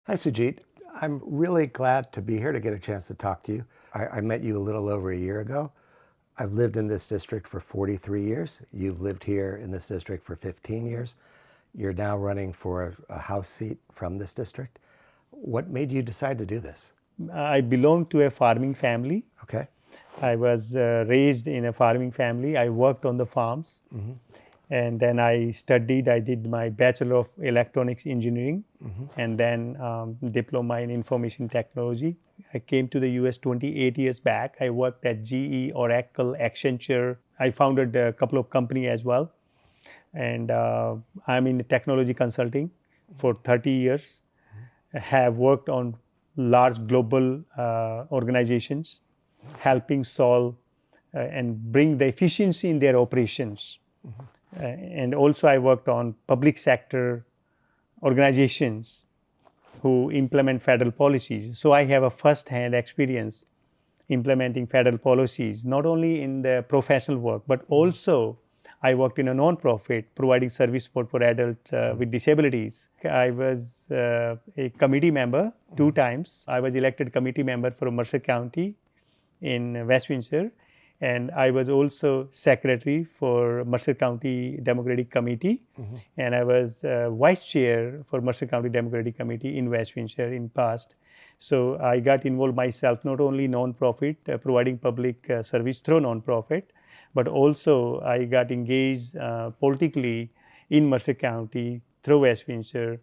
Hi, Sujit. I'm really glad to be here to get a chance to talk to you. I met you a little over a year ago. I've lived in this district for 43 years. You've lived here in this district for 15 years. You're now running for a House seat from this district. What made you decide to do this? I belong to a farming family. Okay. I was raised in a farming family. I worked on the farms. And then I studied. I did my Bachelor of Electronics Engineering and then Diploma in Information Technology. I came to the US 28 years back. I worked at GE, Oracle, Accenture. I founded a couple of companies as well. And I'm in technology consulting for 30 years. I have worked on large global organizations, helping solve and bring the efficiency in their operations. And also I worked on public sector organizations who implement federal policies. So I have a first-hand experience implementing federal policies, not only in the professional work, but also I worked in a nonprofit providing service support for adults with disabilities. I was a committee member 2 times. I was elected committee member for Mercer County in Westminster. And I was also secretary for Mercer County Democratic Committee. And I was vice chair for Mercer County Democratic Committee in Westminster in past. So I got involved myself, not only nonprofit, providing public service through nonprofit, but also I got engaged politically in Mercer County through Westminster.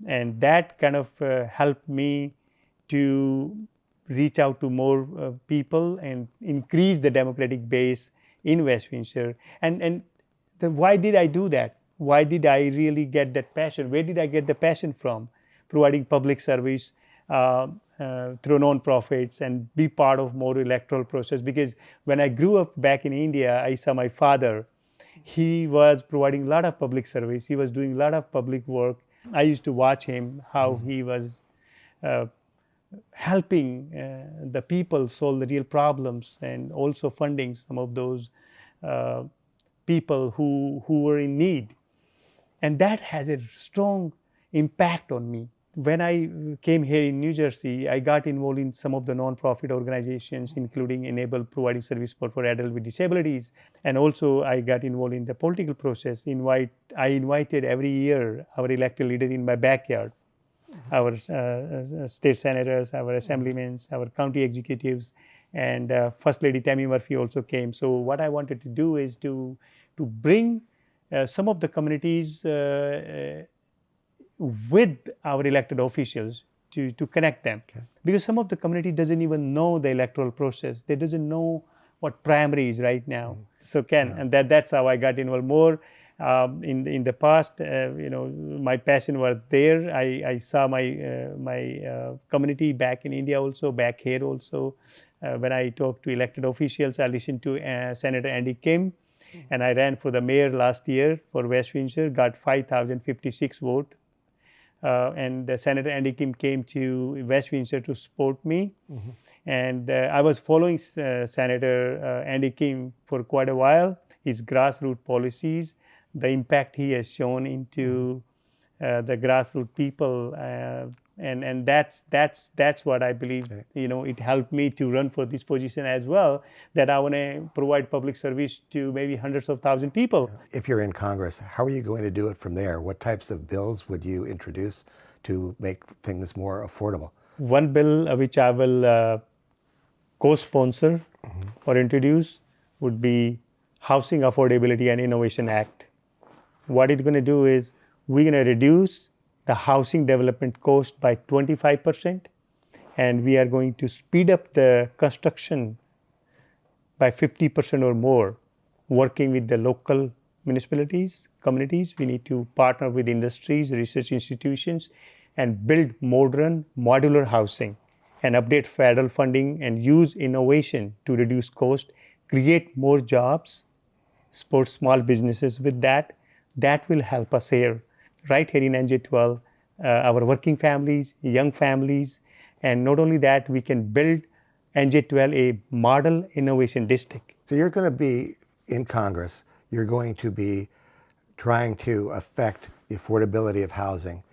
And that kind of helped me to reach out to more people and increase the democratic base in Westminster. And why did I do that? Why did I really get that passion? Where did I get the passion from? Providing public service through nonprofits and be part of more electoral process. Because when I grew up back in India, I saw my father. He was providing a lot of public service. He was doing a lot of public work. I used to watch him, how he was helping the people solve the real problems and also funding some of those people who were in need. And that has a strong impact on me. When I came here in New Jersey, I got involved in some of the nonprofit organizations, including Enable, providing service support for adults with disabilities. And also I got involved in the political process. I invited every year our elected leader in my backyard. Our state senators, our assemblymen, our county executives, and First Lady Tammy Murphy also came. So what I wanted to do is to bring some of the communities with our elected officials to connect them. Okay. Because some of the community doesn't even know the electoral process. They doesn't know what primary is right now. So and that's how I got involved more. In the past, my passion was there. I saw my community back in India also, back here also. When I talked to elected officials, I listened to Senator Andy Kim, and I ran for the mayor last year for Westminster, got 5,056 votes. And Senator Andy Kim came to Westminster to support me. And I was following Senator Andy Kim for quite a while, his grassroots policies, the impact he has shown into the grassroots people, and that's what I believe. Okay. It helped me to run for this position as well. That I want to provide public service to maybe hundreds of thousands of people. If you're in Congress, how are you going to do it from there? What types of bills would you introduce to make things more affordable? One bill which I will co-sponsor or introduce would be Housing Affordability and Innovation Act. What it's going to do is we're going to reduce the housing development cost by 25%, and we are going to speed up the construction by 50% or more, working with the local municipalities, communities. We need to partner with industries, research institutions, and build modern modular housing and update federal funding and use innovation to reduce cost, create more jobs, support small businesses with that. That will help us here, right here in NJ-12, our working families, young families. And not only that, we can build NJ-12 a model innovation district. So you're going to be in Congress. You're going to be trying to affect the affordability of housing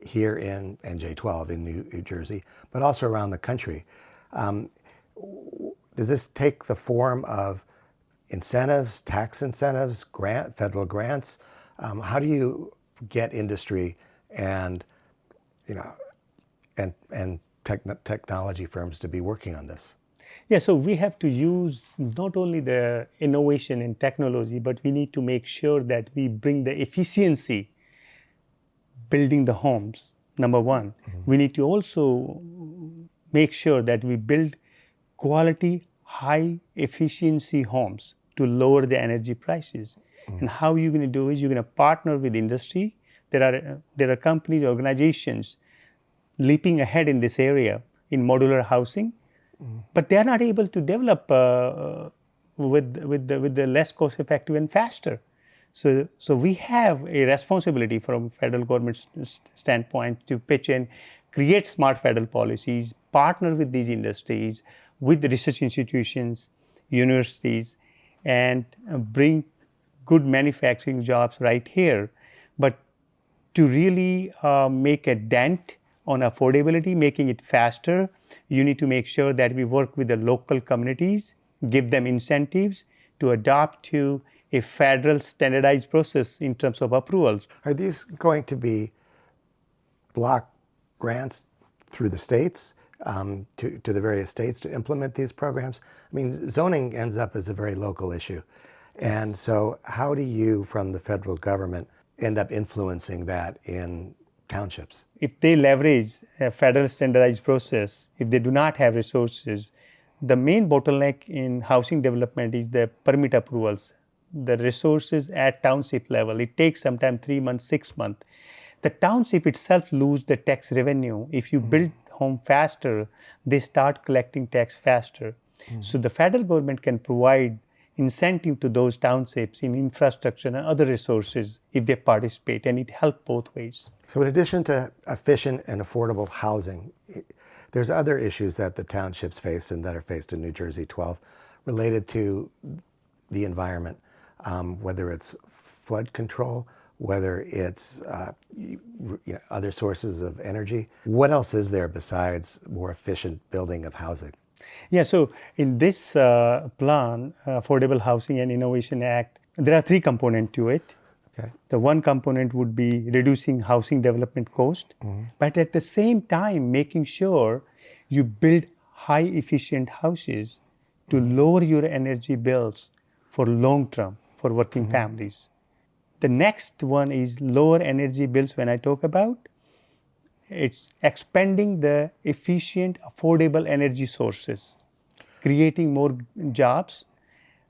here in NJ-12 in New Jersey, but also around the country. Um, does this take the form of incentives, tax incentives, federal grants? How do you get industry and technology firms to be working on this? Yeah, so we have to use not only the innovation and technology, but we need to make sure that we bring the efficiency building the homes, number one. We need to also make sure that we build quality, high efficiency homes to lower the energy prices. And how you're going to do is you're going to partner with industry. There are companies, organizations leaping ahead in this area in modular housing, but they are not able to develop with the less cost effective and faster. So we have a responsibility from federal government standpoint to pitch in, create smart federal policies, partner with these industries, with the research institutions, universities, and bring good manufacturing jobs right here. But to really make a dent on affordability, making it faster, you need to make sure that we work with the local communities, give them incentives to adopt to a federal standardized process in terms of approvals. Are these going to be block grants through the states, to the various states to implement these programs? I mean, zoning ends up as a very local issue. And so how do you, from the federal government, end up influencing that in townships? If they leverage a federal standardized process, if they do not have resources, the main bottleneck in housing development is the permit approvals, the resources at township level. It takes sometimes 3 months, 6 months. The township itself lose the tax revenue. If you build home faster, they start collecting tax faster. So the federal government can provide incentive to those townships in infrastructure and other resources if they participate, and it helps both ways. So in addition to efficient and affordable housing, there's other issues that the townships face and that are faced in New Jersey 12 related to the environment, whether it's flood control, whether it's other sources of energy. What else is there besides more efficient building of housing? Yeah, so in this plan, Affordable Housing and Innovation Act, there are 3 components to it. Okay. The one component would be reducing housing development cost, but at the same time making sure you build high efficient houses to lower your energy bills for long term for working families. The next one is lower energy bills. When I talk about, it's expanding the efficient, affordable energy sources, creating more jobs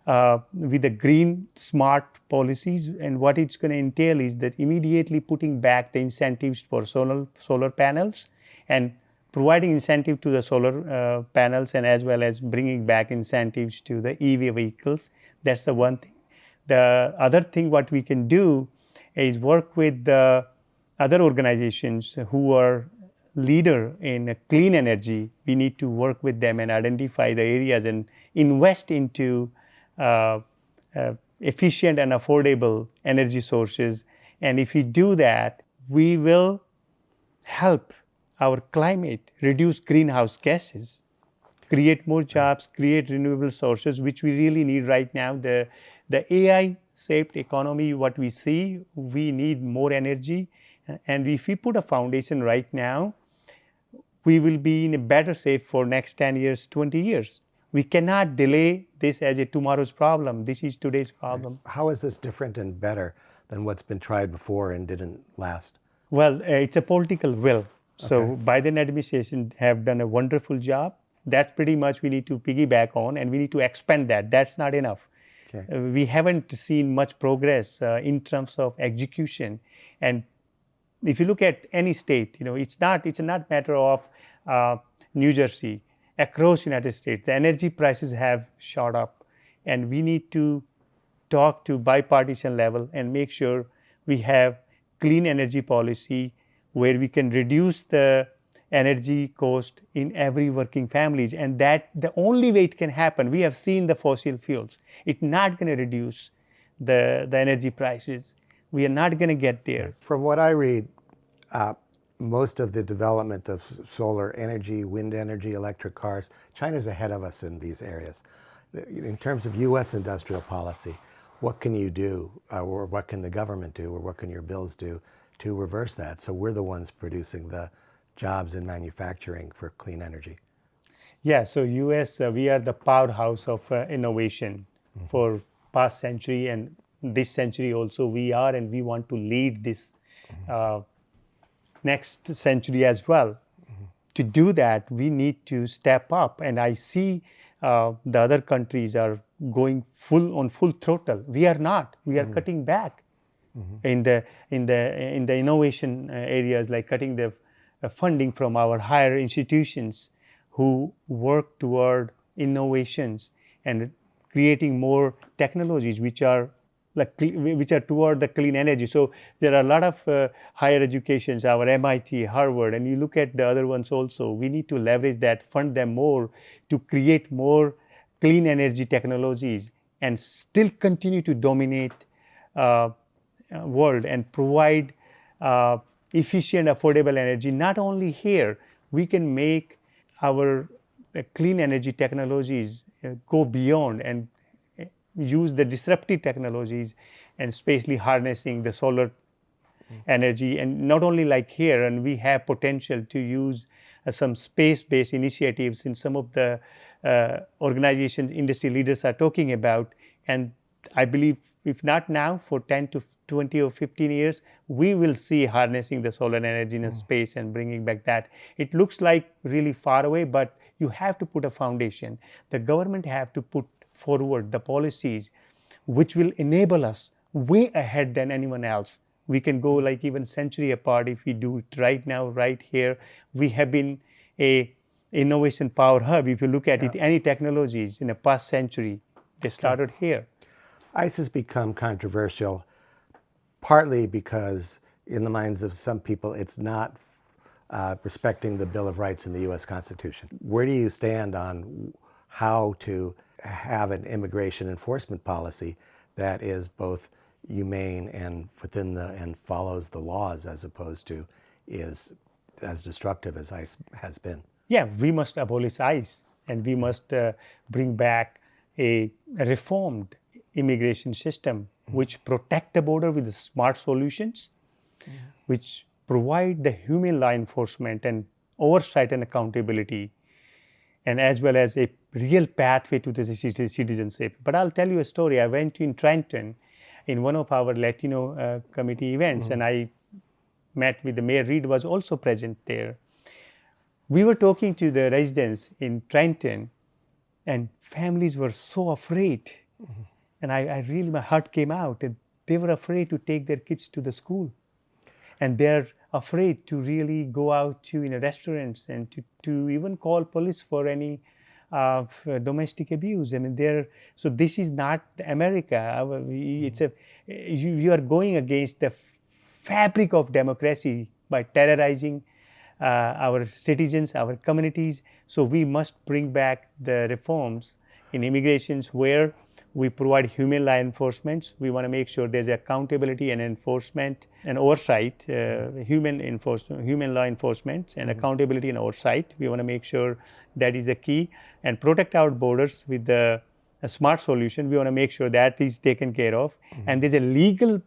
with the green, smart policies. And what it's going to entail is that immediately putting back the incentives for solar panels and providing incentive to the solar panels, and as well as bringing back incentives to the EV vehicles. That's the one thing. The other thing what we can do is work with the other organizations who are leader in clean energy. We need to work with them and identify the areas and invest into efficient and affordable energy sources. And if we do that, we will help our climate reduce greenhouse gases, create more jobs, create renewable sources, which we really need right now. The AI-shaped economy, what we see, we need more energy. And if we put a foundation right now, we will be in a better shape for next 10 years, 20 years. We cannot delay this as a tomorrow's problem. This is today's problem. How is this different and better than what's been tried before and didn't last? Well, it's a political will. So Biden administration have done a wonderful job. That's pretty much we need to piggyback on, and we need to expand that. That's not enough. Okay. We haven't seen much progress in terms of execution. And if you look at any state, it's not matter of New Jersey. Across United States, the energy prices have shot up, and we need to talk to bipartisan level and make sure we have clean energy policy where we can reduce the energy cost in every working families. And that the only way it can happen, we have seen the fossil fuels. It's not going to reduce the energy prices. We are not going to get there. From what I read, most of the development of solar energy, wind energy, electric cars, China's ahead of us in these areas. In terms of U.S. industrial policy, what can you do, or what can the government do, or what can your bills do to reverse that so we're the ones producing the jobs in manufacturing for clean energy? Yeah, so US, we are the powerhouse of innovation for past century, and this century also we are, and we want to lead this uh, next century as well. To do that, we need to step up, and I see the other countries are going full throttle. We are not. We are cutting back in the innovation areas, like cutting the funding from our higher institutions who work toward innovations and creating more technologies which are which are toward the clean energy. So there are a lot of higher educations, our MIT, Harvard, and you look at the other ones also. We need to leverage that, fund them more to create more clean energy technologies and still continue to dominate world and provide efficient, affordable energy. Not only here, we can make our clean energy technologies go beyond and use the disruptive technologies, and especially harnessing the solar energy. And not only like here, and we have potential to use some space-based initiatives in some of the organizations industry leaders are talking about. And I believe if not now, for 10 to 20 or 15 years, we will see harnessing the solar energy in a space and bringing back that. It looks like really far away, but you have to put a foundation. The government have to put forward the policies which will enable us way ahead than anyone else. We can go like even century apart if we do it right now, right here. We have been a innovation power hub. If you look at it, any technologies in the past century, they started here. ICE has become controversial partly because in the minds of some people it's not respecting the Bill of Rights in the U.S. Constitution. Where do you stand on how to have an immigration enforcement policy that is both humane and and follows the laws, as opposed to is as destructive as ICE has been? Yeah, we must abolish ICE, and we must bring back a reformed immigration system which protect the border with the smart solutions, which provide the human law enforcement and oversight and accountability, and as well as a real pathway to the citizenship. But I'll tell you a story. I went in Trenton in one of our Latino committee events, and I met with the Mayor Reed, was also present there. We were talking to the residents in Trenton, and families were so afraid. And I really, my heart came out, and they were afraid to take their kids to the school. And they're afraid to really go out to restaurants and to even call police for any domestic abuse. I mean, so this is not America. It's you are going against the fabric of democracy by terrorizing our citizens, our communities. So we must bring back the reforms in immigrations where we provide human law enforcement. We want to make sure there's accountability and enforcement and oversight, human law enforcement and accountability and oversight. We want to make sure that is the key, and protect our borders with a smart solution. We want to make sure that is taken care of, and there's a legal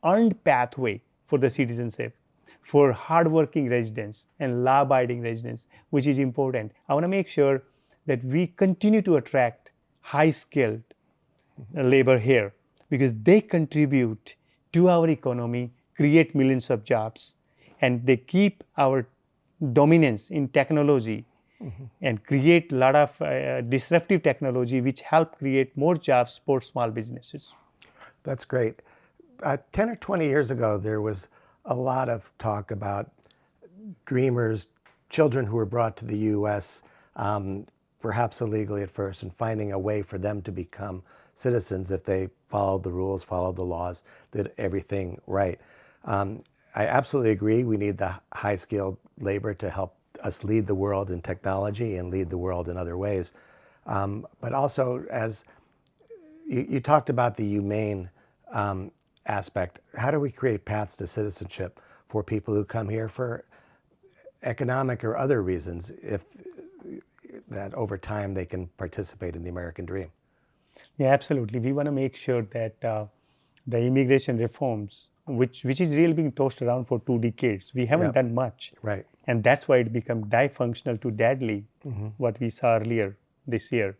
earned pathway for the citizenship for hardworking residents and law-abiding residents, which is important. I want to make sure that we continue to attract high-skilled labor here, because they contribute to our economy, create millions of jobs, and they keep our dominance in technology and create a lot of disruptive technology which help create more jobs for small businesses. That's great. 10 or 20 years ago, there was a lot of talk about dreamers, children who were brought to the U.S., perhaps illegally at first, and finding a way for them to become citizens if they followed the rules, followed the laws, did everything right. I absolutely agree. We need the high-skilled labor to help us lead the world in technology and lead the world in other ways. But also, as you talked about the humane aspect, how do we create paths to citizenship for people who come here for economic or other reasons, if that over time they can participate in the American dream. Yeah, absolutely. We want to make sure that the immigration reforms, which is really being tossed around for 2 decades, we haven't Yep. done much. Right. And that's why it became dysfunctional to deadly, what we saw earlier this year.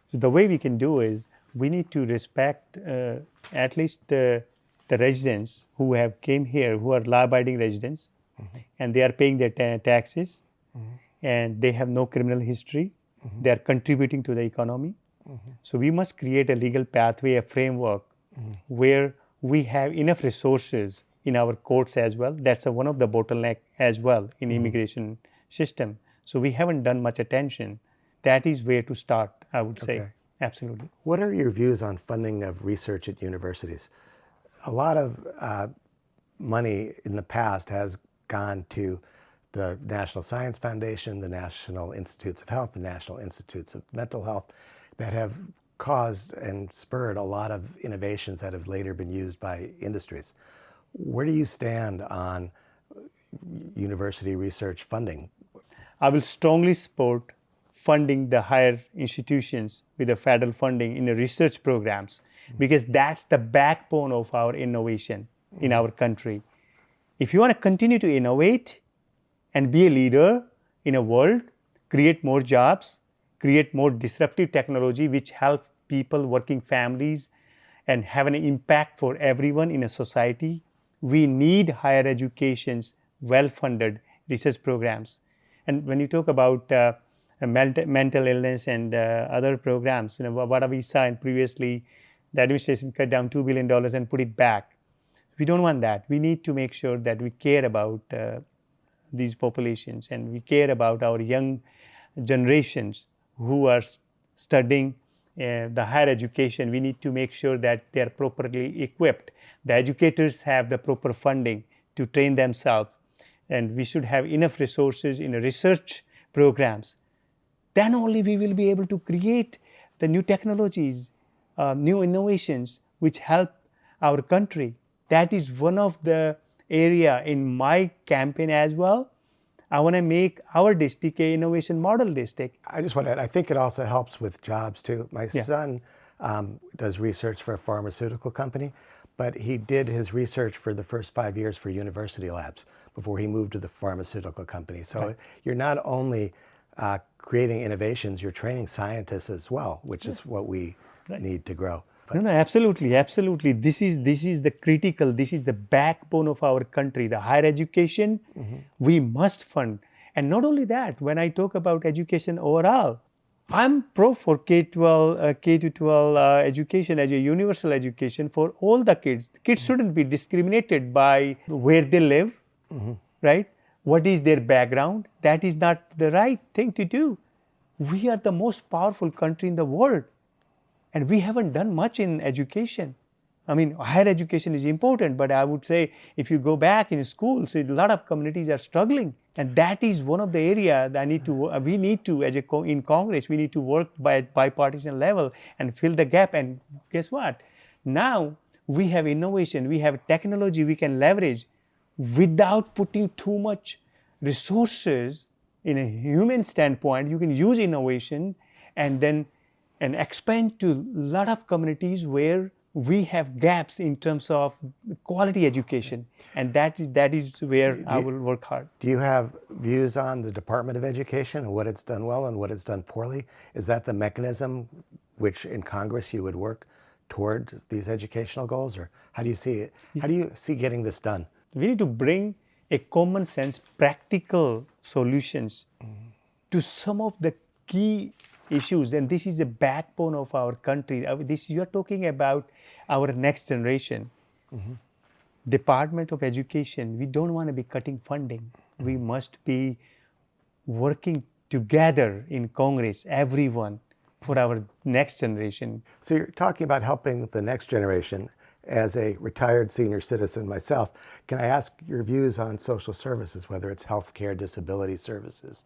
So the way we can do is we need to respect at least the residents who have came here, who are law-abiding residents, and they are paying their taxes, and they have no criminal history. They are contributing to the economy. So we must create a legal pathway, a framework where we have enough resources in our courts as well. That's one of the bottleneck as well in immigration system. So we haven't done much attention. That is where to start, I would say. Okay. Absolutely. What are your views on funding of research at universities? A lot of money in the past has gone to the National Science Foundation, the National Institutes of Health, the National Institutes of Mental Health, that have caused and spurred a lot of innovations that have later been used by industries. Where do you stand on university research funding? I will strongly support funding the higher institutions with the federal funding in the research programs, because that's the backbone of our innovation in our country. If you want to continue to innovate and be a leader in a world, create more jobs, create more disruptive technology which help people, working families, and have an impact for everyone in a society, we need higher education's well-funded research programs. And when you talk about mental illness and other programs, what we saw in previously, the administration cut down $2 billion and put it back. We don't want that. We need to make sure that we care about these populations, and we care about our young generations who are studying the higher education. We need to make sure that they are properly equipped. The educators have the proper funding to train themselves, and we should have enough resources in the research programs. Then only we will be able to create the new technologies, new innovations which help our country. That is one of the area in my campaign as well. I want to make our district a innovation model district. I just want to add, I think it also helps with jobs too. My son does research for a pharmaceutical company, but he did his research for the first 5 years for university labs before he moved to the pharmaceutical company. So you're not only creating innovations, you're training scientists as well, which is what we need to grow. No, absolutely, absolutely. This is the critical, this is the backbone of our country. The higher education, we must fund. And not only that, when I talk about education overall, I'm pro for K-12 education as a universal education for all the kids. Kids shouldn't be discriminated by where they live, right? What is their background? That is not the right thing to do. We are the most powerful country in the world, and we haven't done much in education. I mean, higher education is important, but I would say if you go back in schools, a lot of communities are struggling. And that is one of the areas that we need to, in Congress, we need to work by bipartisan level and fill the gap. And guess what? Now we have innovation, we have technology we can leverage without putting too much resources in a human standpoint. You can use innovation and expand to a lot of communities where we have gaps in terms of quality education, and that is where I will work hard. Do you have views on the Department of Education and what it's done well and what it's done poorly? Is that the mechanism which in Congress you would work toward these educational goals, or how do you see it? How do you see getting this done? We need to bring a common sense, practical solutions to some of the key issues, and this is the backbone of our country. You are talking about our next generation. Department of Education, we don't want to be cutting funding. We must be working together in Congress, everyone, for our next generation. So you're talking about helping the next generation. As a retired senior citizen myself, can I ask your views on social services, whether it's healthcare, disability services,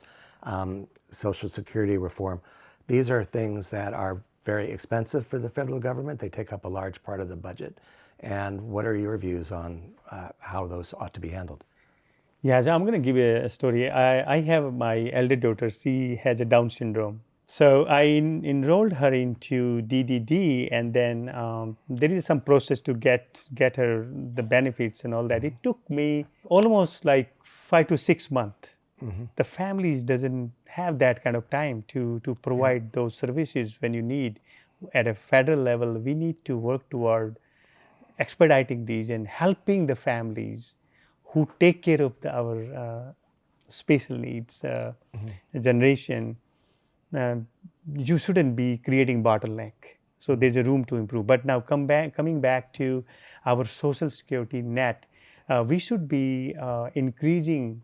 Social Security reform? These are things that are very expensive for the federal government. They take up a large part of the budget. And what are your views on how those ought to be handled? Yeah, so I'm going to give you a story. I have my elder daughter. She has a Down syndrome. So I enrolled her into DDD, and then there is some process to get her the benefits and all that. It took me almost like 5 to 6 months. The families doesn't have that kind of time to provide those services when you need. At a federal level, we need to work toward expediting these and helping the families who take care of our special needs generation. uh, you shouldn't be creating bottleneck. So there's a room to improve. But now coming back to our social security net, we should be increasing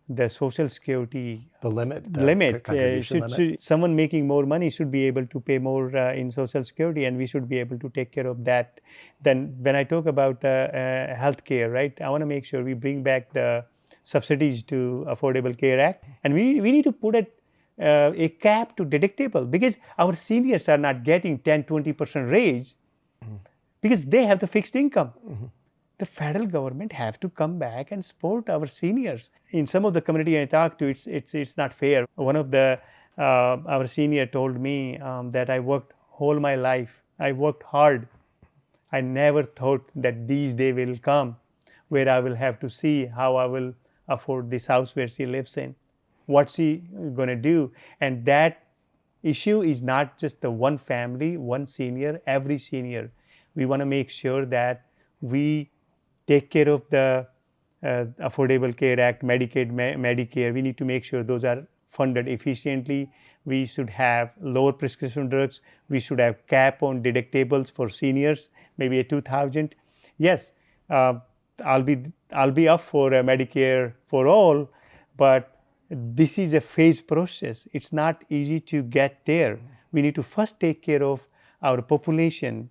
the social security The limit, the limit. contribution limit. Should someone making more money should be able to pay more in social security, and we should be able to take care of that. Then when I talk about healthcare, right, I want to make sure we bring back the subsidies to Affordable Care Act, and we need to put a cap to deductible, because our seniors are not getting 10-20% raise because they have the fixed income. The federal government have to come back and support our seniors. In some of the community I talk to, it's not fair. One of the our senior told me that I worked whole my life. I worked hard. I never thought that these day will come where I will have to see how I will afford this house where she lives in. What's she going to do? And that issue is not just the one family, one senior, every senior. We want to make sure that we take care of the Affordable Care Act, Medicaid, Medicare. We need to make sure those are funded efficiently. We should have lower prescription drugs. We should have cap on deductibles for seniors, maybe a 2,000. Yes, I'll be up for Medicare for all, but this is a phased process. It's not easy to get there. We need to first take care of our population,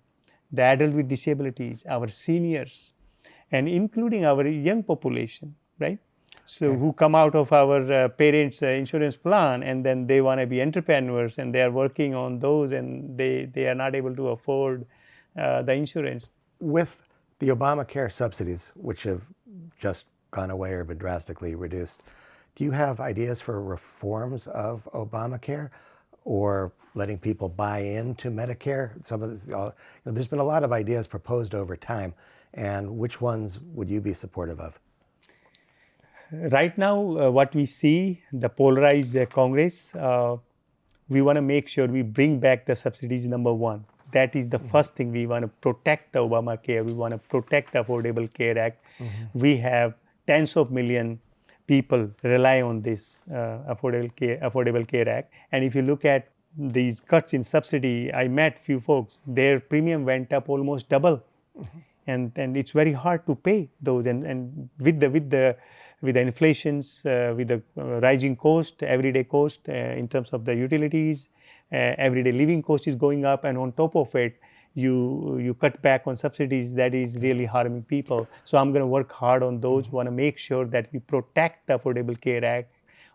the adult with disabilities, our seniors, and including our young population, right? So who come out of our parents' insurance plan, and then they want to be entrepreneurs, and they are working on those, and they are not able to afford the insurance. With the Obamacare subsidies, which have just gone away or been drastically reduced, do you have ideas for reforms of Obamacare, or letting people buy into Medicare? Some of this, there's been a lot of ideas proposed over time, and which ones would you be supportive of? Right now, what we see, the polarized Congress, we want to make sure we bring back the subsidies, number one. That is the first thing. We want to protect the Obamacare. We want to protect the Affordable Care Act. We have tens of millions people rely on this Affordable Care Act. And if you look at these cuts in subsidy, I met few folks, their premium went up almost double. And it's very hard to pay those. And with the inflations, with the rising cost, everyday cost in terms of the utilities, everyday living cost is going up, and on top of it, you cut back on subsidies. That is really harming people. So I'm going to work hard on those. Want to make sure that we protect the Affordable Care Act.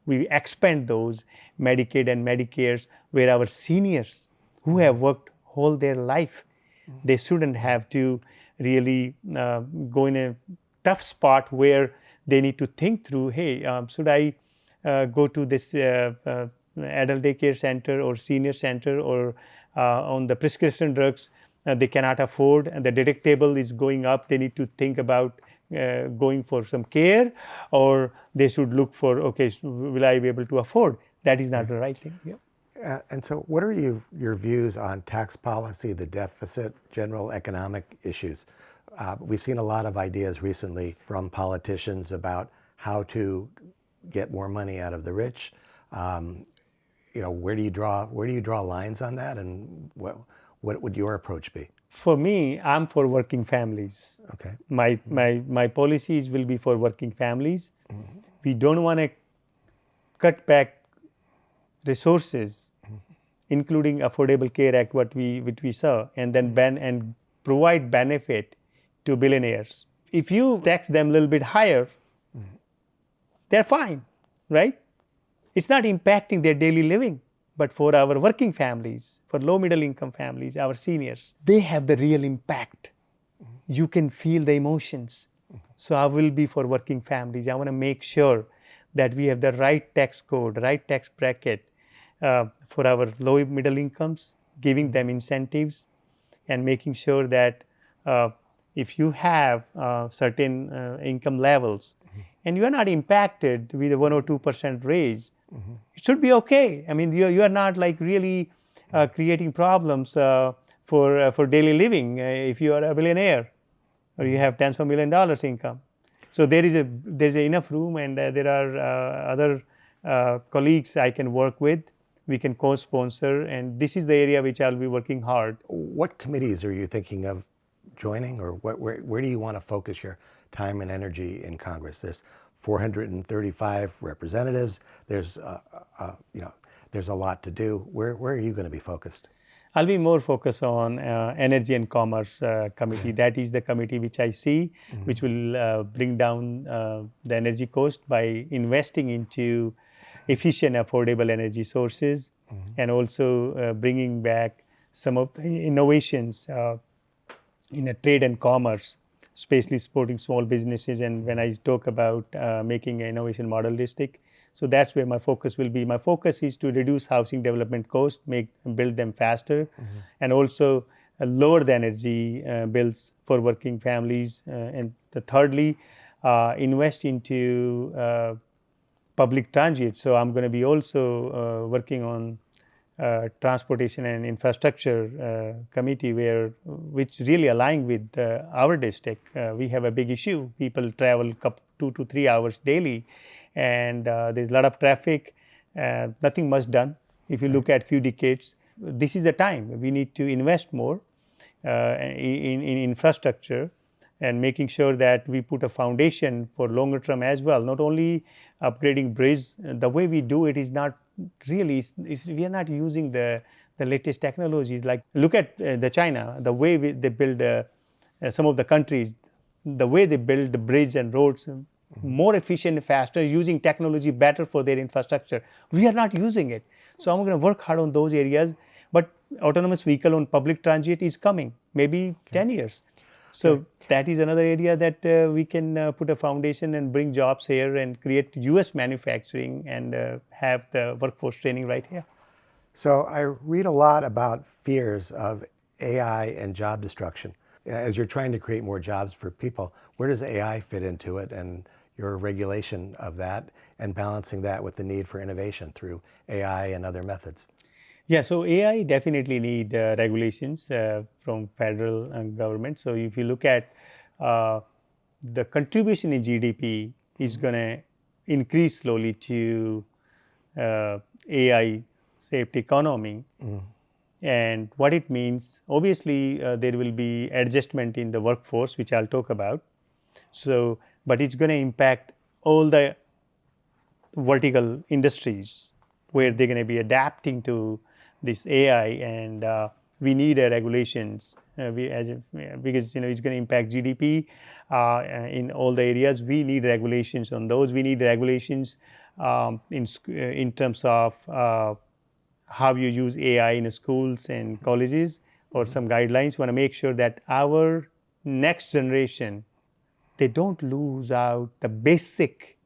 We expand those Medicaid and Medicares, where our seniors who have worked whole their life, they shouldn't have to really go in a tough spot where they need to think through, hey, should I go to this adult daycare center or senior center, or on the prescription drugs they cannot afford, and the deductible is going up. They need to think about going for some care, or they should look for, okay, will I be able to afford? That is not the right thing. Yeah. And so what are your views on tax policy, the deficit, general economic issues? We've seen a lot of ideas recently from politicians about how to get more money out of the rich. Where do you draw lines on that, and what would your approach be? For me, I'm for working families. Okay. My policies will be for working families. We don't want to cut back resources, including Affordable Care Act, which we saw, and then ban and provide benefit to billionaires. If you tax them a little bit higher, they're fine, right? It's not impacting their daily living. But for our working families, for low middle income families, our seniors, they have the real impact. You can feel the emotions. So I will be for working families. I want to make sure that we have the right tax code, right tax bracket for our low middle incomes, giving them incentives and making sure that uh, if you have certain income levels and you are not impacted with a 1 or 2% raise, it should be okay. I mean, you are not like really creating problems for daily living if you are a billionaire or you have tens of $1 million income. So there's enough room, and there are other colleagues I can work with. We can co-sponsor, and this is the area which I'll be working hard. What committees are you thinking of joining, or where do you want to focus your time and energy in Congress? There's 435 representatives. There's there's a lot to do. Where are you going to be focused? I'll be more focused on Energy and Commerce Committee. That is the committee which I see, which will bring down the energy cost by investing into efficient, affordable energy sources, and also bringing back some of the innovations in a trade and commerce, especially supporting small businesses. And when I talk about making an innovation model district, so that's where my focus will be. My focus is to reduce housing development cost, build them faster, and also lower the energy bills for working families. And thirdly, invest into public transit. So I'm going to be also working on transportation and infrastructure committee, which really align with our district. We have a big issue. People travel 2 to 3 hours daily, and there's a lot of traffic. Nothing much done. If you look at few decades, this is the time we need to invest more in infrastructure, and making sure that we put a foundation for longer term as well. Not only upgrading bridge, the way we do it is not really, we are not using the latest technologies. Like look at the China, the way they build some of the countries, the way they build the bridge and roads, more efficient, faster, using technology better for their infrastructure. We are not using it. So I'm going to work hard on those areas. But autonomous vehicle on public transit is coming, maybe 10 years. So that is another area that we can put a foundation and bring jobs here and create US manufacturing and have the workforce training right here. So I read a lot about fears of AI and job destruction. As you're trying to create more jobs for people, where does AI fit into it, and your regulation of that, and balancing that with the need for innovation through AI and other methods? Yeah, so AI definitely need regulations from federal government. So if you look at the contribution in GDP is going to increase slowly to AI shaped economy. And what it means, obviously there will be adjustment in the workforce, which I'll talk about. So, but it's going to impact all the vertical industries where they're going to be adapting to this AI, and we need regulations because it's going to impact GDP in all the areas. We need regulations on those. We need regulations in terms of how you use AI in schools and colleges, or some guidelines. We want to make sure that our next generation, they don't lose out the basic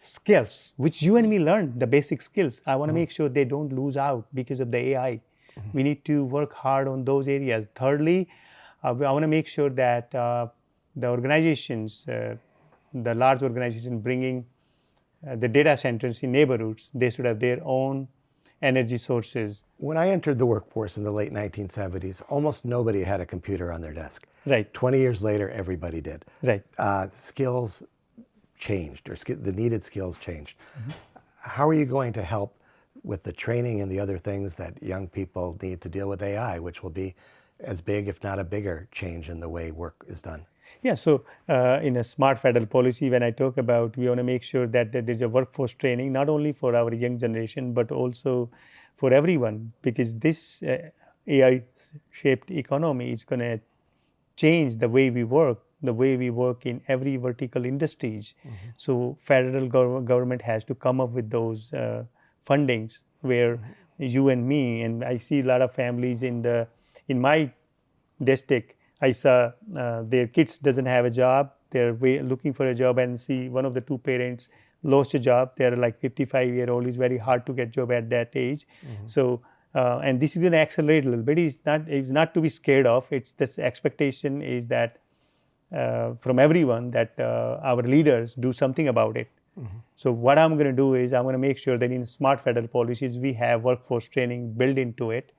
skills, which you and me learned, the basic skills. I want to make sure they don't lose out because of the AI. We need to work hard on those areas. Thirdly, I want to make sure that the organizations, the large organizations bringing the data centers in neighborhoods, they should have their own energy sources. When I entered the workforce in the late 1970s, almost nobody had a computer on their desk. Right. 20 years later, everybody did. Right. Skills changed, or the needed skills changed. How are you going to help with the training and the other things that young people need to deal with AI, which will be as big, if not a bigger, change in the way work is done? Yeah, so in a smart federal policy, when I talk about, we want to make sure that there's a workforce training, not only for our young generation, but also for everyone, because this AI-shaped economy is going to change the way we work in every vertical industries. So federal government has to come up with those fundings where you and me, and I see a lot of families in my district, I saw their kids doesn't have a job. They're looking for a job, and see one of the two parents lost a job. They're like 55-year-old. It's very hard to get job at that age. So and this is going to accelerate a little bit. It's not to be scared of. It's this expectation is that from everyone that our leaders do something about it. So what I'm going to do is I'm going to make sure that in smart federal policies we have workforce training built into it.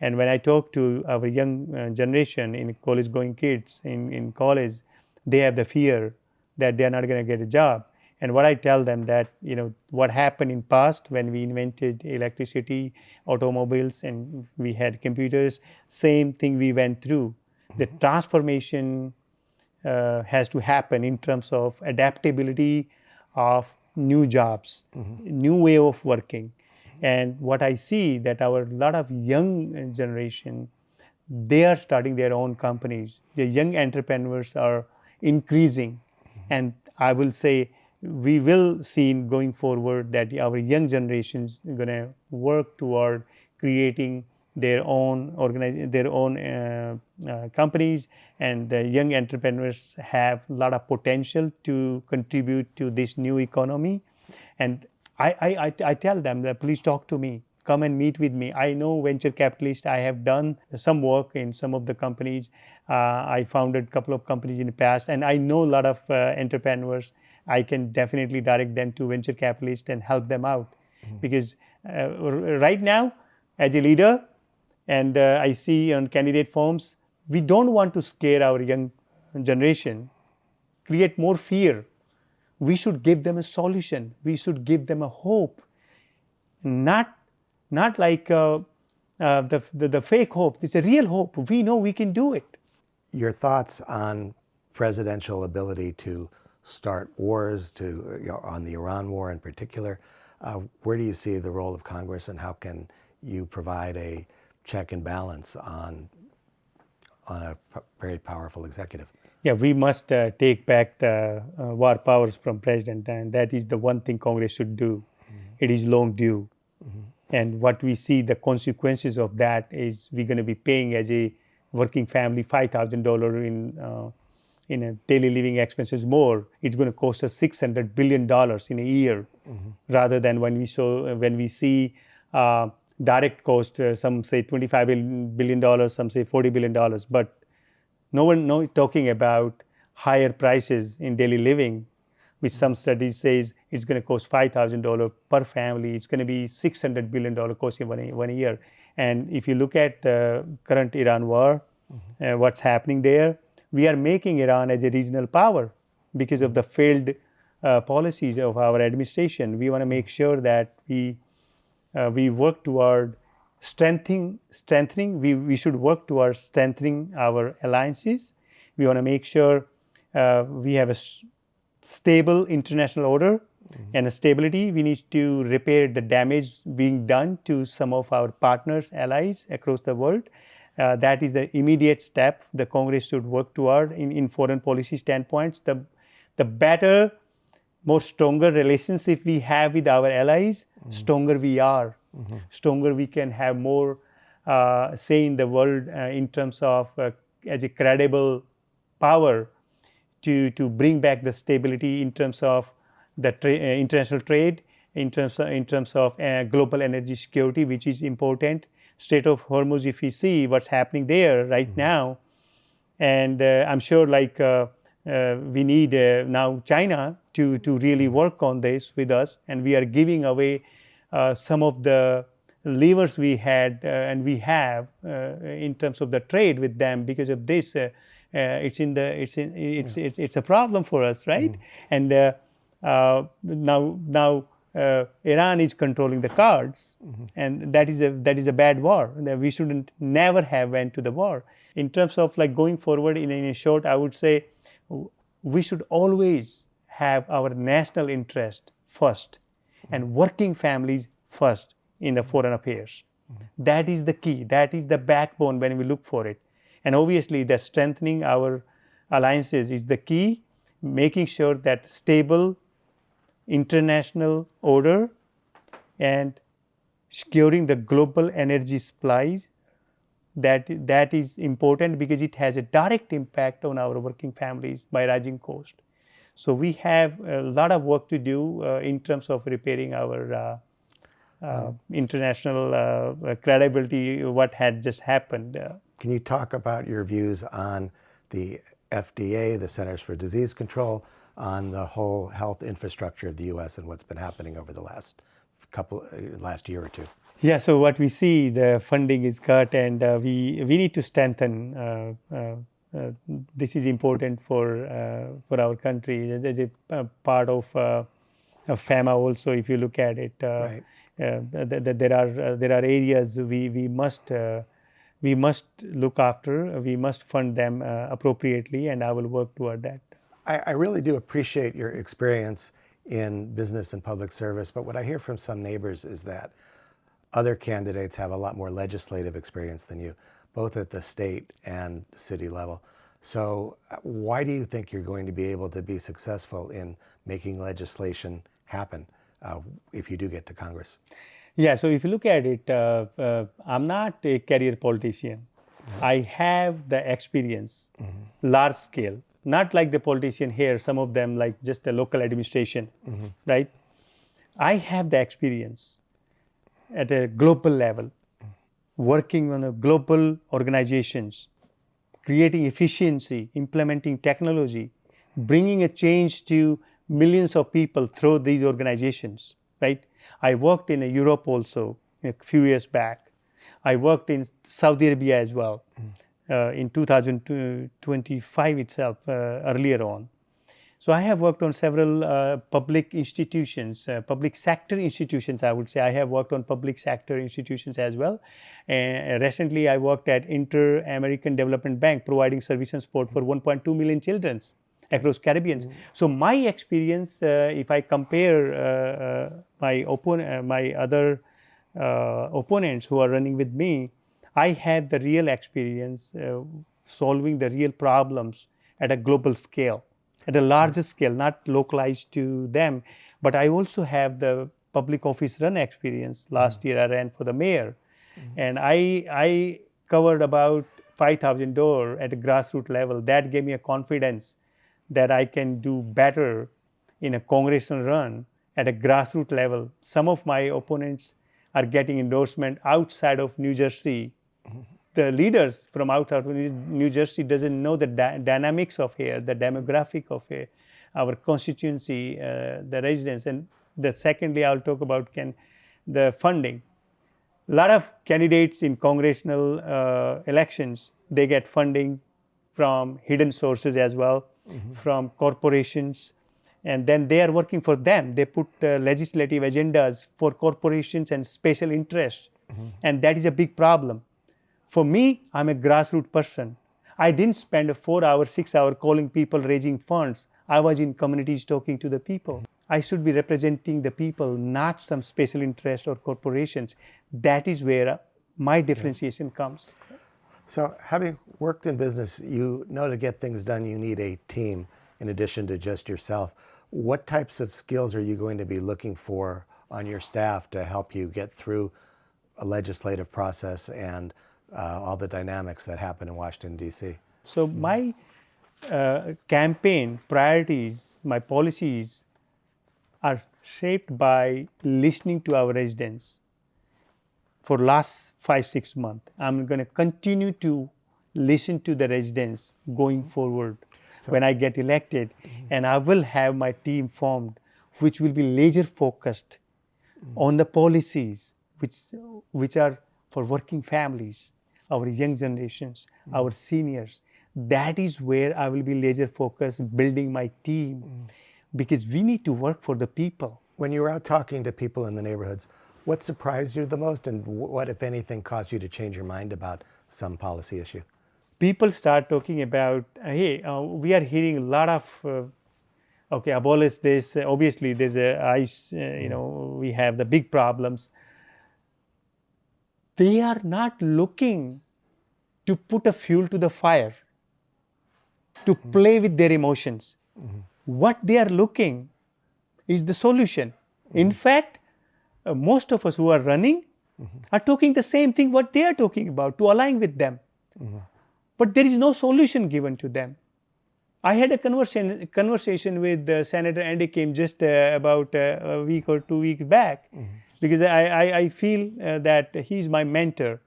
And when I talk to our young generation in college going kids in college, they have the fear that they are not going to get a job. And what I tell them that, what happened in past when we invented electricity, automobiles, and we had computers, same thing we went through. The transformation has to happen in terms of adaptability of new jobs, new way of working. And what I see that our lot of young generation, they are starting their own companies. The young entrepreneurs are increasing, and I will say we will see going forward that our young generations are going to work toward creating their own companies, and the young entrepreneurs have a lot of potential to contribute to this new economy. And I tell them that please talk to me, come and meet with me. I know venture capitalist. I have done some work in some of the companies. I founded a couple of companies in the past, and I know a lot of entrepreneurs. I can definitely direct them to venture capitalists and help them out. Because right now, as a leader, and I see on candidate forms, we don't want to scare our young generation, create more fear. We should give them a solution. We should give them a hope, not like the fake hope. It's a real hope. We know we can do it. Your thoughts on presidential ability to start wars, on the Iran war in particular. Where do you see the role of Congress, and how can you provide a check and balance on a very powerful executive? Yeah, we must take back the war powers from president, and that is the one thing Congress should do. It is long due. And what we see, the consequences of that is we're going to be paying as a working family $5,000 in a daily living expenses more. It's going to cost us $600 billion in a year, rather than when we see direct cost. Some say $25 billion, some say $40 billion, but no one talking about higher prices in daily living, which some studies says it's going to cost $5,000 per family. It's going to be $600 billion cost in one year. And if you look at the current Iran war, what's happening there, we are making Iran as a regional power because of the failed policies of our administration. We want to make sure that we work toward strengthening. We should work towards strengthening our alliances. We want to make sure we have a stable international order and a stability. We need to repair the damage being done to some of our partners, allies across the world. That is the immediate step the Congress should work toward in foreign policy standpoints. The better, more stronger relationship we have with our allies, stronger we are. Stronger we can have more say in the world in terms of as a credible power to bring back the stability in terms of the international trade, in terms of global energy security, which is important. Strait of Hormuz, if we see what's happening there right now, and I'm sure we need now China to really work on this with us, and we are giving away some of the levers we had and we have in terms of the trade with them because of this. It's a problem for us, right? And now Iran is controlling the cards, and that is a bad war. We shouldn't never have went to the war. In terms of going forward in a short, I would say we should always have our national interest first and working families first in the foreign affairs. That is the key. That is the backbone when we look for it. And obviously, the strengthening our alliances is the key, making sure that stable international order and securing the global energy supplies that is important because it has a direct impact on our working families by rising cost. So we have a lot of work to do in terms of repairing our international credibility, what had just happened. Can you talk about your views on the FDA, the Centers for Disease Control, on the whole health infrastructure of the U.S. and what's been happening over the last year or two? Yeah, so what we see, the funding is cut, and we need to strengthen. This is important for our country. There's a part of FAMA also. If you look at it, Right. there are areas we must look after. We must fund them appropriately, and I will work toward that. I really do appreciate your experience in business and public service, but what I hear from some neighbors is that other candidates have a lot more legislative experience than you, both at the state and city level. So why do you think you're going to be able to be successful in making legislation happen if you do get to Congress? Yeah, so if you look at it, I'm not a career politician. I have the experience, large scale, not like the politician here, some of them like just a local administration, right? I have the experience at a global level, working on a global organizations, creating efficiency, implementing technology, bringing a change to millions of people through these organizations, right? I worked in Europe also a few years back. I worked in Saudi Arabia as well in 2025 itself, earlier on. So I have worked on several public institutions, public sector institutions, I would say. I have worked on public sector institutions as well. And recently I worked at Inter-American Development Bank, providing service and support for 1.2 million children across Caribbean. So my experience, if I compare my other opponents who are running with me, I have the real experience solving the real problems at a global scale, at a larger scale, not localized to them. But I also have the public office run experience. Last year I ran for the mayor, and I covered about 5,000 doors at a grassroots level. That gave me a confidence that I can do better in a congressional run at a grassroots level. Some of my opponents are getting endorsement outside of New Jersey. The leaders from outside of New Jersey doesn't know the dynamics of here, the demographic of here, our constituency, the residents. And secondly, I'll talk about the funding. A lot of candidates in congressional elections, they get funding from hidden sources as well, from corporations, and then they are working for them. They put legislative agendas for corporations and special interests, and that is a big problem. For me, I'm a grassroots person. I didn't spend a 4-hour, 6-hour calling people, raising funds. I was in communities talking to the people. I should be representing the people, not some special interest or corporations. That is where my differentiation comes. So having worked in business, you know to get things done, you need a team in addition to just yourself. What types of skills are you going to be looking for on your staff to help you get through a legislative process and all the dynamics that happen in Washington, D.C.? So my campaign priorities, my policies are shaped by listening to our residents. For last 5-6 months, I'm going to continue to listen to the residents going forward when I get elected, and I will have my team formed, which will be laser focused on the policies which are for working families, our young generations, our seniors. That is where I will be laser focused, building my team, because we need to work for the people. When you were out talking to people in the neighborhoods, what surprised you the most, and what, if anything, caused you to change your mind about some policy issue? People start talking about, hey, we are hearing a lot of, okay, abolish this. Obviously, there's we have the big problems. They are not looking to put a fuel to the fire, to play with their emotions. What they are looking is the solution. In fact, most of us who are running, are talking the same thing what they are talking about to align with them. But there is no solution given to them. I had a conversation with Senator Andy Kim just about a week or 2 weeks back, because I feel that he's my mentor.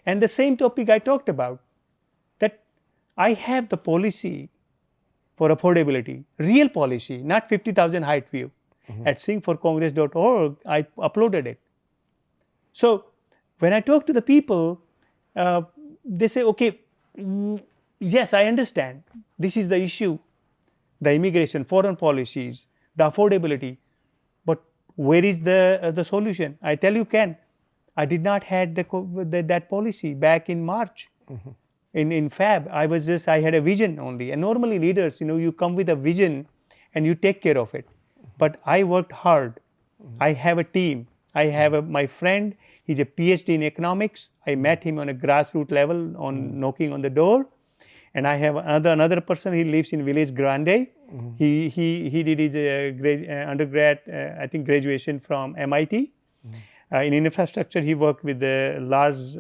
And the same topic I talked about, that I have the policy for affordability, real policy, not 50,000 height view. At singhforcongress.org, I uploaded it. So when I talk to the people, they say, okay, yes, I understand. This is the issue, the immigration, foreign policies, the affordability. But where is the solution? I tell you, Ken, I did not have that policy back in March. In Feb, I had a vision only. And normally leaders, you come with a vision and you take care of it. But I worked hard. I have a team. I have my friend. He's a PhD in economics. I met him on a grassroots level, on knocking on the door. And I have another person. He lives in Village Grande. He did his undergrad, I think, graduation from MIT. In infrastructure, he worked with the large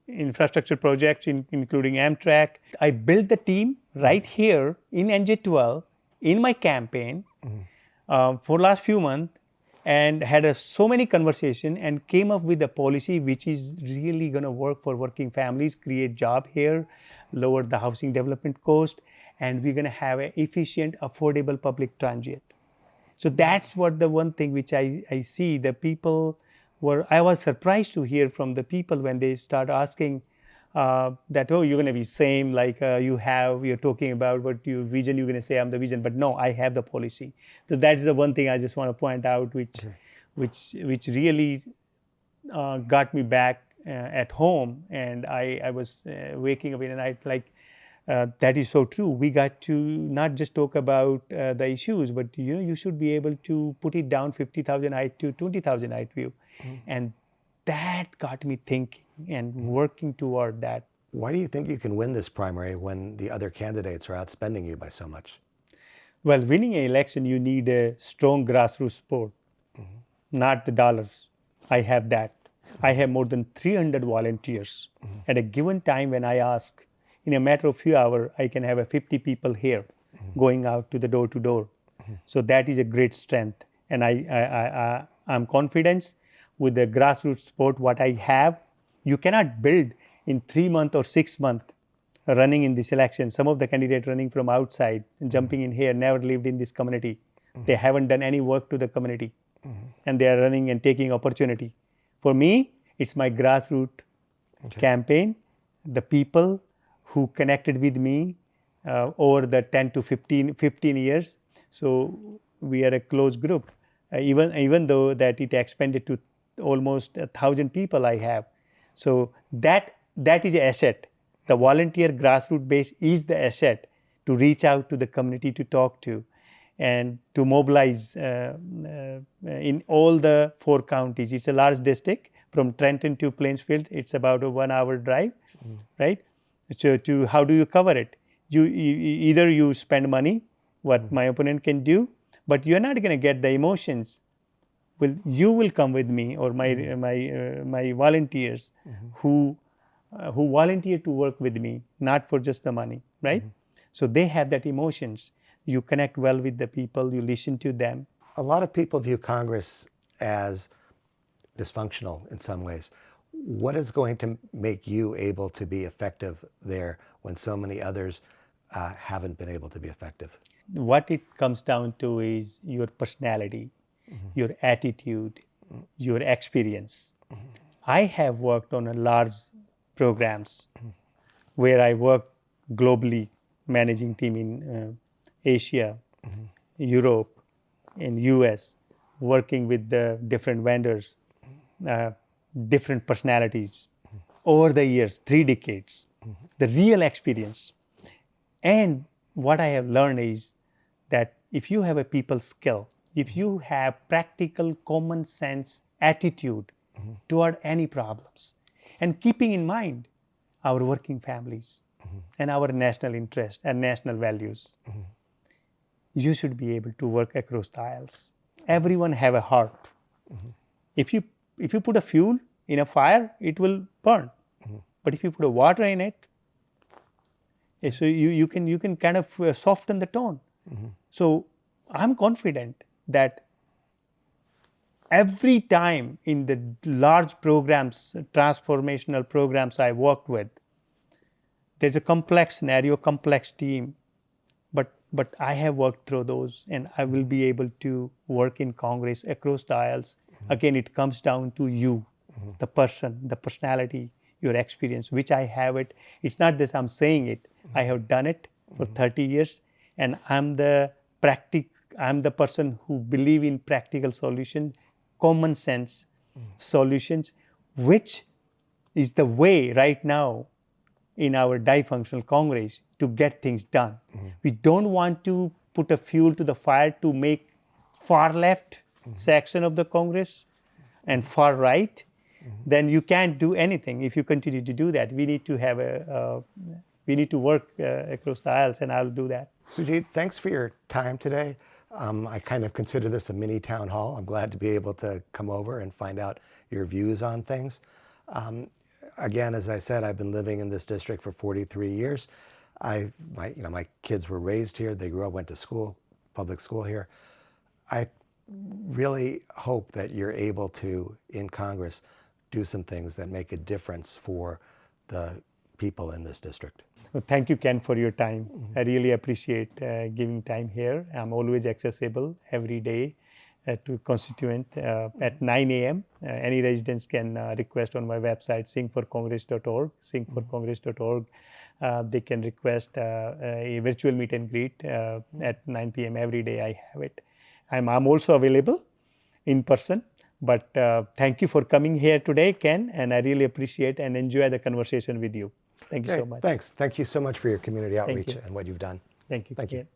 infrastructure projects, including Amtrak. I built the team right here in NJ-12 in my campaign for last few months, and had so many conversations and came up with a policy which is really going to work for working families, create job here, lower the housing development cost, and we're going to have an efficient, affordable public transit. So that's what the one thing which I see the people were. I was surprised to hear from the people when they start asking that, oh, you're going to be same like you're talking about what your vision, you're going to say I'm the vision, but no, I have the policy. So that's the one thing I just want to point out, which really got me back at home, and I was waking up in the night like, that is so true. We got to not just talk about the issues, but you should be able to put it down 50,000 height to 20,000 height view. And that got me thinking and working toward that. Why do you think you can win this primary when the other candidates are outspending you by so much? Well, winning an election, you need a strong grassroots support, not the dollars. I have that. I have more than 300 volunteers. At a given time when I ask, in a matter of few hours, I can have 50 people here going out to the door to door. So that is a great strength. And I'm confident with the grassroots support, what I have. You cannot build in 3 months or 6 months running in this election. Some of the candidates running from outside and jumping in here never lived in this community. They haven't done any work to the community. And they are running and taking opportunity. For me, it's my grassroots campaign, the people who connected with me over the 10 to 15 years. So we are a close group. Even though that it expanded to almost 1,000 people I have. So that is an asset. The volunteer grassroots base is the asset to reach out to the community, to talk to, and to mobilize in all the 4 counties. It's a large district. From Trenton to Plainsfield, it's about a 1-hour drive, right? So how do you cover it? Either you spend money, what my opponent can do, but you're not going to get the emotions. Well, you will come with me, or my volunteers who volunteer to work with me, not for just the money, right? So they have that emotions. You connect well with the people, you listen to them. A lot of people view Congress as dysfunctional in some ways. What is going to make you able to be effective there when so many others haven't been able to be effective? What it comes down to is your personality, your attitude, your experience. I have worked on a large programs where I worked globally, managing team in Asia, Europe, in US, working with the different vendors, different personalities over the years, 3 decades, the real experience. And what I have learned is that if you have a people skill, if you have practical common sense attitude toward any problems, and keeping in mind our working families and our national interest and national values, you should be able to work across the aisles. Everyone have a heart. If if you put a fuel in a fire, it will burn. But if you put a water in it, so you can kind of soften the tone. So I'm confident that every time in the large programs, transformational programs I worked with, there's a complex scenario, complex team, but I have worked through those, and I will be able to work in Congress across the aisles. Again, it comes down to you, the person, the personality, your experience, which I have it. It's not that I'm saying it. I have done it for 30 years, and I'm the person who believe in practical solution, common sense solutions, which is the way right now in our dysfunctional Congress to get things done. We don't want to put a fuel to the fire to make far left section of the Congress and far right. Then you can't do anything if you continue to do that. We need to have we need to work across the aisles, and I'll do that. Sujit, thanks for your time today. I kind of consider this a mini town hall. I'm glad to be able to come over and find out your views on things. Again, as I said, I've been living in this district for 43 years. My kids were raised here. They grew up, went to school, public school here. I really hope that you're able to, in Congress, do some things that make a difference for the people in this district. Well, thank you, Ken, for your time. I really appreciate giving time here. I'm always accessible every day to constituent at 9 a.m. Any residents can request on my website, singhforcongress.org, singhforcongress.org. They can request a virtual meet and greet at 9 p.m. every day. I have it. I'm also available in person. But thank you for coming here today, Ken, and I really appreciate and enjoy the conversation with you. Thank you so much. Thanks. Thank you so much for your community outreach and what you've done. Thank you. Thank you.